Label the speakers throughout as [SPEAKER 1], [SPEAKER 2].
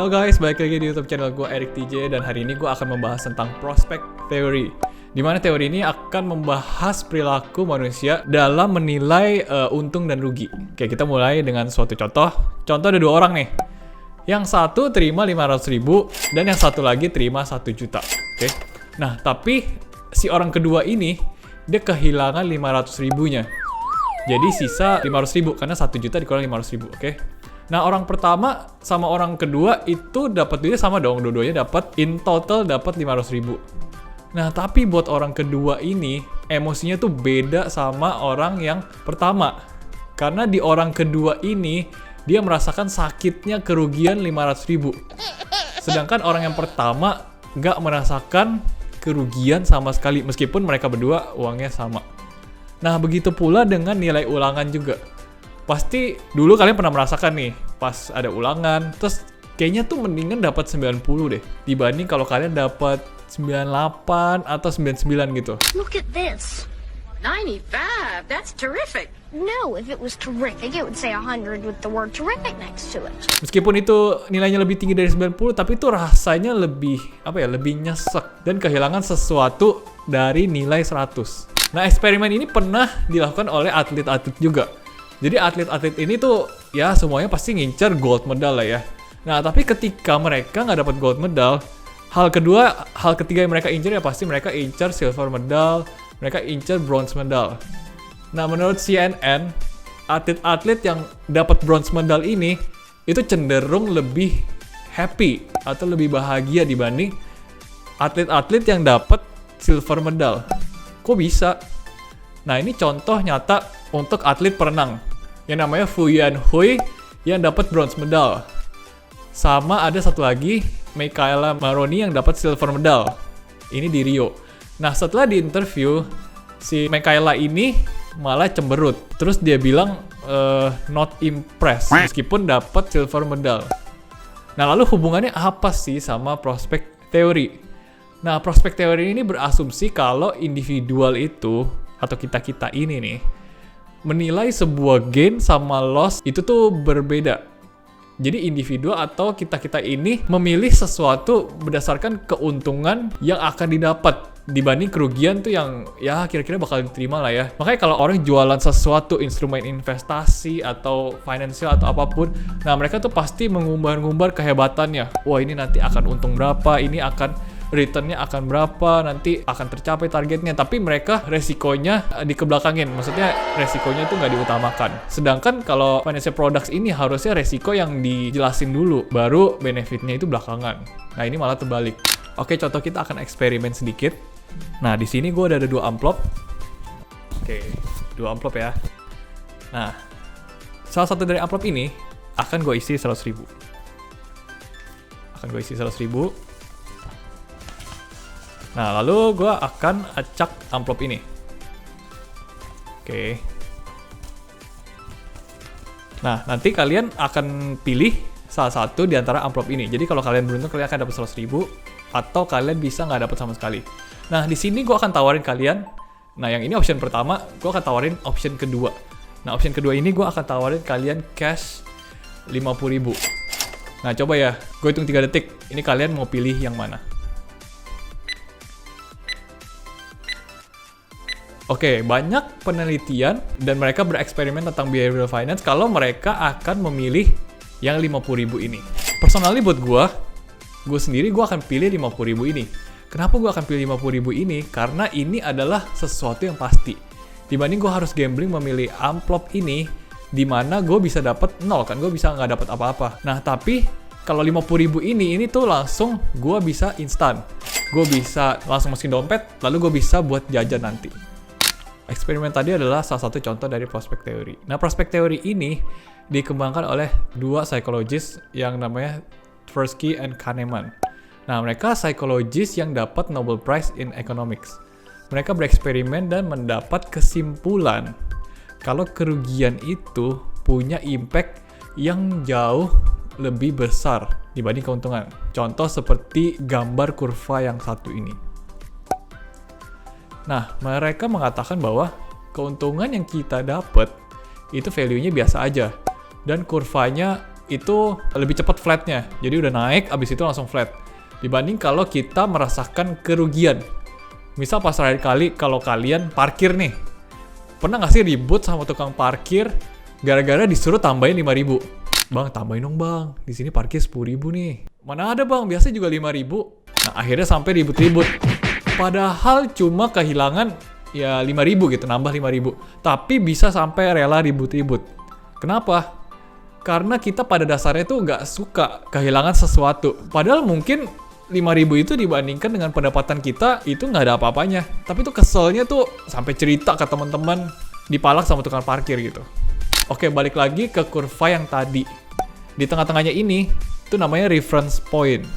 [SPEAKER 1] Halo guys, balik lagi di YouTube channel gue Erik TJ, dan hari ini gue akan membahas tentang prospect theory. Dimana teori ini akan membahas perilaku manusia dalam menilai untung dan rugi. Oke, kita mulai dengan suatu contoh. Contoh ada dua orang nih. Yang satu terima 500.000 dan yang satu lagi terima 1 juta. Oke. Nah, tapi si orang kedua ini dia kehilangan 500.000-nya. Jadi sisa 500.000 karena 1 juta dikurang 500.000, oke? Nah, orang pertama sama orang kedua itu dapat duitnya sama dong, dua-duanya dapat in total dapat 500.000. Nah, tapi buat orang kedua ini emosinya tuh beda sama orang yang pertama. Karena di orang kedua ini dia merasakan sakitnya kerugian 500.000. Sedangkan orang yang pertama nggak merasakan kerugian sama sekali meskipun mereka berdua uangnya sama. Nah, begitu pula dengan nilai ulangan juga. Pasti dulu kalian pernah merasakan nih, pas ada ulangan, terus kayaknya tuh mendingan dapat 90 deh, dibanding kalau kalian dapat 98 atau 99 gitu.
[SPEAKER 2] Look at this.
[SPEAKER 3] 95, that's terrific.
[SPEAKER 2] No, if it was terrific, it would say 100 with the word terrific next to it.
[SPEAKER 1] Meskipun itu nilainya lebih tinggi dari 90, tapi itu rasanya lebih, lebih nyesek dan kehilangan sesuatu dari nilai 100. Nah, eksperimen ini pernah dilakukan oleh atlet-atlet juga. Jadi atlet-atlet ini tuh ya semuanya pasti ngincer gold medal lah ya. Nah, tapi ketika mereka nggak dapat gold medal, hal ketiga yang mereka incer ya pasti mereka incer silver medal, mereka incer bronze medal. Nah, menurut CNN, atlet-atlet yang dapat bronze medal ini itu cenderung lebih happy atau lebih bahagia dibanding atlet-atlet yang dapat silver medal. Kok bisa? Nah, ini contoh nyata untuk atlet perenang yang namanya Fu Yanhui yang dapat bronze medal. Sama ada satu lagi, Michaela Maroni yang dapat silver medal. Ini di Rio. Nah, setelah di interview, si Michaela ini malah cemberut. Terus dia bilang not impressed meskipun dapat silver medal. Nah, lalu hubungannya apa sih sama prospect theory? Nah, prospect theory ini berasumsi kalau individual itu atau kita-kita ini nih menilai sebuah gain sama loss itu tuh berbeda. Jadi individu atau kita-kita ini memilih sesuatu berdasarkan keuntungan yang akan didapat dibanding kerugian tuh yang ya kira-kira bakal diterima lah ya. Makanya kalau orang jualan sesuatu instrumen investasi atau financial atau apapun, nah mereka tuh pasti mengumbar-ngumbar kehebatannya. Wah, ini nanti akan untung berapa, ini akan returnnya akan berapa, nanti akan tercapai targetnya, tapi mereka resikonya dikebelakangin, maksudnya resikonya itu nggak diutamakan. Sedangkan kalau financial products ini harusnya resiko yang dijelasin dulu, baru benefitnya itu belakangan. Nah, ini malah terbalik. Oke, contoh kita akan eksperimen sedikit. Nah, di sini gue udah ada 2 amplop. Oke, 2 amplop ya. Nah, salah satu dari amplop ini akan gue isi 100.000. Nah, lalu gue akan acak amplop ini. Oke. Nah, nanti kalian akan pilih salah satu di antara amplop ini. Jadi kalau kalian beruntung, kalian akan dapat 100.000 atau kalian bisa nggak dapat sama sekali. Nah, di sini gue akan tawarin kalian. Nah, yang ini option pertama, gue akan tawarin option kedua. Nah, option kedua ini gue akan tawarin kalian cash 50.000. Nah, coba ya, gue hitung 3 detik. Ini kalian mau pilih yang mana? Oke, banyak penelitian dan mereka bereksperimen tentang behavioral finance kalau mereka akan memilih yang 50.000 ini. Personally buat gue sendiri gue akan pilih 50.000 ini. Kenapa gue akan pilih 50.000 ini? Karena ini adalah sesuatu yang pasti. Dibanding gue harus gambling memilih amplop ini, di mana gue bisa dapat 0 kan, gue bisa nggak dapat apa-apa. Nah, tapi kalau 50.000 ini tuh langsung gue bisa instan. Gue bisa langsung masukin dompet, lalu gue bisa buat jajan nanti. Eksperimen tadi adalah salah satu contoh dari prospect theory. Nah, prospect theory ini dikembangkan oleh 2 psikologis yang namanya Tversky and Kahneman. Nah, mereka psikologis yang dapat Nobel Prize in Economics. Mereka bereksperimen dan mendapat kesimpulan kalau kerugian itu punya impact yang jauh lebih besar dibanding keuntungan. Contoh seperti gambar kurva yang satu ini. Nah, mereka mengatakan bahwa keuntungan yang kita dapat itu value-nya biasa aja dan kurvanya itu lebih cepat flatnya. Jadi udah naik, abis itu langsung flat. Dibanding kalau kita merasakan kerugian. Misal pas terakhir kali kalau kalian parkir nih, pernah nggak sih ribut sama tukang parkir gara-gara disuruh tambahin 5.000? Bang, tambahin dong bang, di sini parkir 10.000 nih. Mana ada bang, biasa juga 5.000. Nah akhirnya sampai ribut-ribut. Padahal cuma kehilangan ya 5.000 gitu, nambah 5.000. Tapi bisa sampai rela ribut-ribut. Kenapa? Karena kita pada dasarnya tuh nggak suka kehilangan sesuatu. Padahal mungkin 5.000 itu dibandingkan dengan pendapatan kita, itu nggak ada apa-apanya. Tapi tuh keselnya tuh sampai cerita ke teman-teman, dipalak sama tukang parkir gitu. Oke, balik lagi ke kurva yang tadi. Di tengah-tengahnya ini, itu namanya reference point.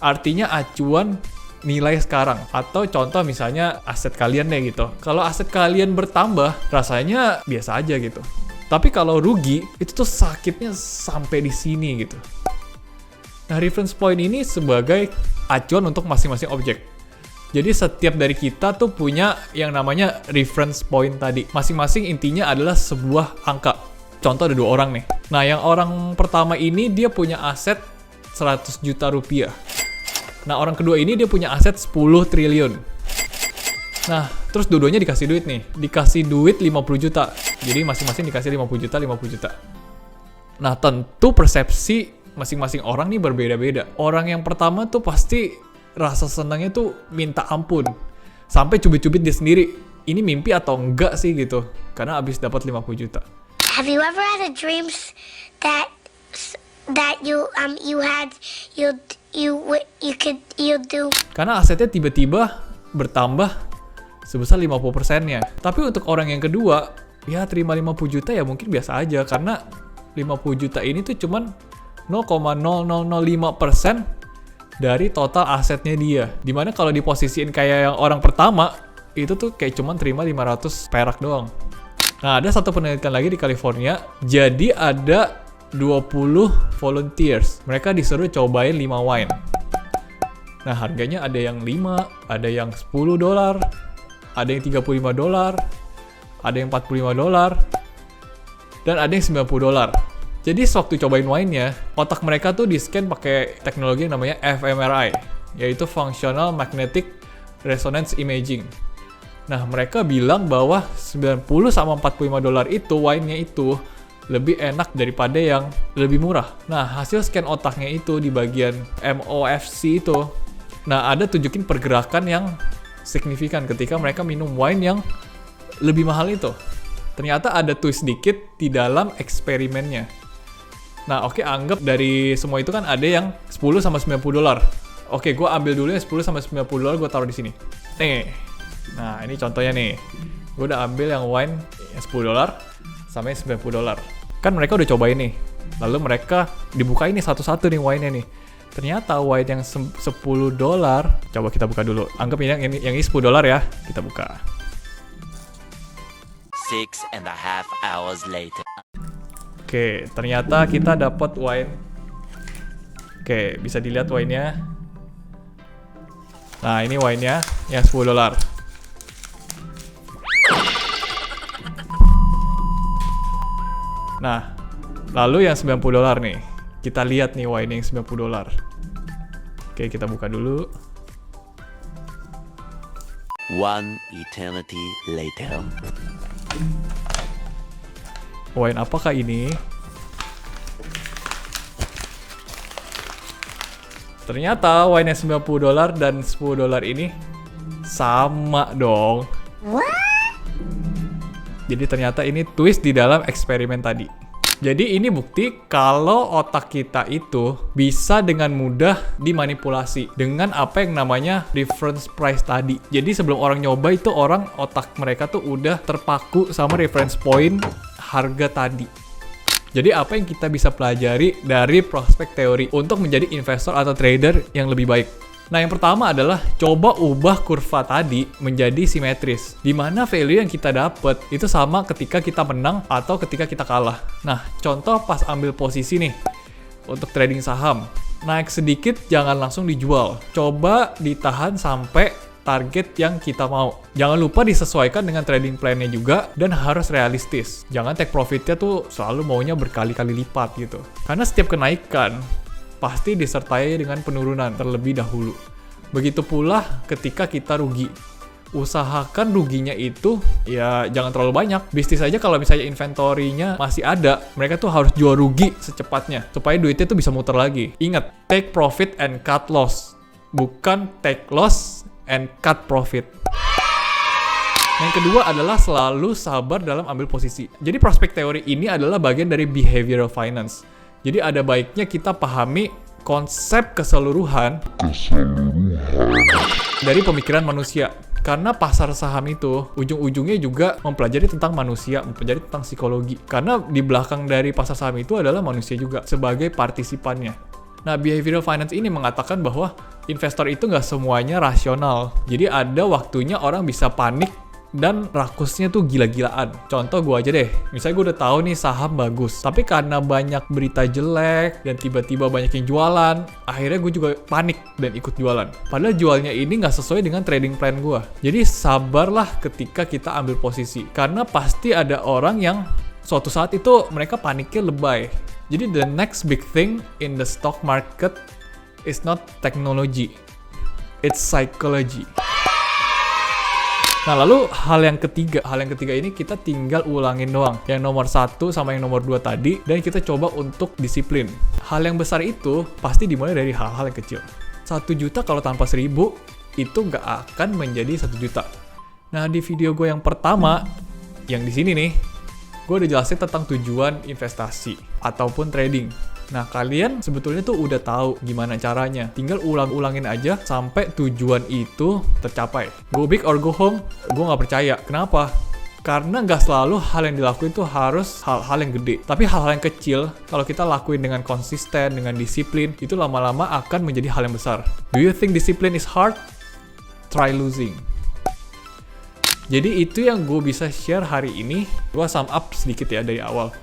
[SPEAKER 1] Artinya acuan nilai sekarang. Atau contoh misalnya aset kalian deh gitu. Kalau aset kalian bertambah, rasanya biasa aja gitu. Tapi kalau rugi, itu tuh sakitnya sampai di sini gitu. Nah, reference point ini sebagai acuan untuk masing-masing objek. Jadi setiap dari kita tuh punya yang namanya reference point tadi. Masing-masing intinya adalah sebuah angka. Contoh ada 2 orang nih. Nah, yang orang pertama ini dia punya aset 100 juta rupiah. Nah, orang kedua ini dia punya aset 10 triliun. Nah, terus dua-duanya dikasih duit nih. Dikasih duit 50 juta. Jadi masing-masing dikasih 50 juta, 50 juta. Nah, tentu persepsi masing-masing orang nih berbeda-beda. Orang yang pertama tuh pasti rasa senangnya tuh minta ampun. Sampai cubit-cubit dia sendiri. Ini mimpi atau enggak sih gitu. Karena abis dapat 50 juta.
[SPEAKER 2] Have you ever had a dreams that you do?
[SPEAKER 1] Karena asetnya tiba-tiba bertambah sebesar 50%-nya. Tapi untuk orang yang kedua, ya terima 50 juta ya mungkin biasa aja. Karena 50 juta ini tuh cuman 0,0005% dari total asetnya dia. Dimana kalau diposisiin kayak yang orang pertama, itu tuh kayak cuman terima 500 perak doang. Nah, ada satu penelitian lagi di California. Jadi ada 20 volunteers. Mereka disuruh cobain 5 wine. Nah, harganya ada yang 5, ada yang $10, ada yang $35, ada yang $45, dan ada yang $90. Jadi sewaktu cobain wine-nya, otak mereka tuh di-scan pakai teknologi yang namanya fMRI, yaitu Functional Magnetic Resonance Imaging. Nah, mereka bilang bahwa 90 sama $45 itu, wine-nya itu lebih enak daripada yang lebih murah. Nah, hasil scan otaknya itu di bagian MOFC itu, nah ada tunjukin pergerakan yang signifikan ketika mereka minum wine yang lebih mahal itu. Ternyata ada twist dikit di dalam eksperimennya. Nah, oke, anggap dari semua itu kan ada yang 10 sama $90. Oke, gue ambil dulu yang 10 sama $90, gue taruh di sini. Nih. Nah, ini contohnya nih. Gue udah ambil yang wine yang $10 sama yang $90. Kan mereka udah cobain nih. Lalu mereka dibukain nih satu-satu nih wine-nya nih. Ternyata wine yang $10, coba kita buka dulu. Anggap ini yang ini $10 ya. Kita buka.
[SPEAKER 4] 6.5 hours later.
[SPEAKER 1] Oke, ternyata kita dapat wine. Oke, bisa dilihat wine-nya. Nah, ini wine-nya yang $10. Nah, lalu yang $90 nih. Kita lihat nih wine yang $90. Oke, kita buka dulu.
[SPEAKER 4] One eternity later.
[SPEAKER 1] Wine apakah ini? Ternyata wine yang $90 dan $10 ini sama dong. Jadi ternyata ini twist di dalam eksperimen tadi. Jadi ini bukti kalau otak kita itu bisa dengan mudah dimanipulasi dengan apa yang namanya reference price tadi. Jadi sebelum orang nyoba itu orang otak mereka tuh udah terpaku sama reference point harga tadi. Jadi apa yang kita bisa pelajari dari prospek teori untuk menjadi investor atau trader yang lebih baik? Nah, yang pertama adalah coba ubah kurva tadi menjadi simetris, di mana value yang kita dapat itu sama ketika kita menang atau ketika kita kalah. Nah, contoh pas ambil posisi nih untuk trading saham, naik sedikit jangan langsung dijual. Coba ditahan sampai target yang kita mau. Jangan lupa disesuaikan dengan trading plan-nya juga dan harus realistis. Jangan take profit-nya tuh selalu maunya berkali-kali lipat gitu. Karena setiap kenaikan pasti disertai dengan penurunan terlebih dahulu. Begitu pula ketika kita rugi. Usahakan ruginya itu ya jangan terlalu banyak. Bisnis aja kalau misalnya inventory-nya masih ada, mereka tuh harus jual rugi secepatnya supaya duitnya tuh bisa muter lagi. Ingat, take profit and cut loss, bukan take loss and cut profit. Yang kedua adalah selalu sabar dalam ambil posisi. Jadi prospek teori ini adalah bagian dari behavioral finance. Jadi ada baiknya kita pahami konsep keseluruhan dari pemikiran manusia. Karena pasar saham itu ujung-ujungnya juga mempelajari tentang manusia, mempelajari tentang psikologi. Karena di belakang dari pasar saham itu adalah manusia juga sebagai partisipannya. Nah, behavioral finance ini mengatakan bahwa investor itu nggak semuanya rasional. Jadi ada waktunya orang bisa panik dan rakusnya tuh gila-gilaan. Contoh gue aja deh, misalnya gue udah tahu nih saham bagus, tapi karena banyak berita jelek dan tiba-tiba banyak yang jualan, akhirnya gue juga panik dan ikut jualan. Padahal jualnya ini nggak sesuai dengan trading plan gue. Jadi sabarlah ketika kita ambil posisi, karena pasti ada orang yang suatu saat itu mereka paniknya lebay. Jadi the next big thing in the stock market is not technology, it's psychology. Nah, lalu hal yang ketiga ini kita tinggal ulangin doang. Yang nomor 1 sama yang nomor 2 tadi, dan kita coba untuk disiplin. Hal yang besar itu pasti dimulai dari hal-hal yang kecil. 1 juta kalau tanpa 1000, itu nggak akan menjadi 1 juta. Nah, di video gue yang pertama, yang di sini nih, gue udah jelasin tentang tujuan investasi ataupun trading. Nah, kalian sebetulnya tuh udah tahu gimana caranya. Tinggal ulang-ulangin aja sampai tujuan itu tercapai. Go big or go home, gue nggak percaya. Kenapa? Karena nggak selalu hal yang dilakuin tuh harus hal-hal yang gede. Tapi hal-hal yang kecil, kalau kita lakuin dengan konsisten, dengan disiplin, itu lama-lama akan menjadi hal yang besar. Do you think discipline is hard? Try losing. Jadi itu yang gue bisa share hari ini. Gue sum up sedikit ya dari awal.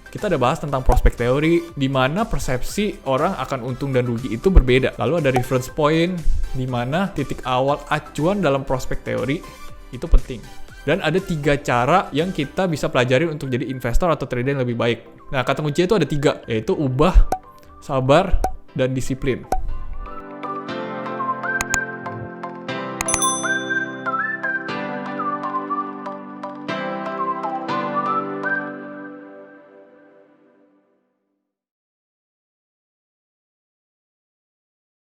[SPEAKER 1] Kita udah bahas tentang prospek teori, di mana persepsi orang akan untung dan rugi itu berbeda. Lalu ada reference point, di mana titik awal acuan dalam prospek teori itu penting. Dan ada 3 cara yang kita bisa pelajari untuk jadi investor atau trader yang lebih baik. Nah, kata kunci itu ada 3, yaitu ubah, sabar, dan disiplin.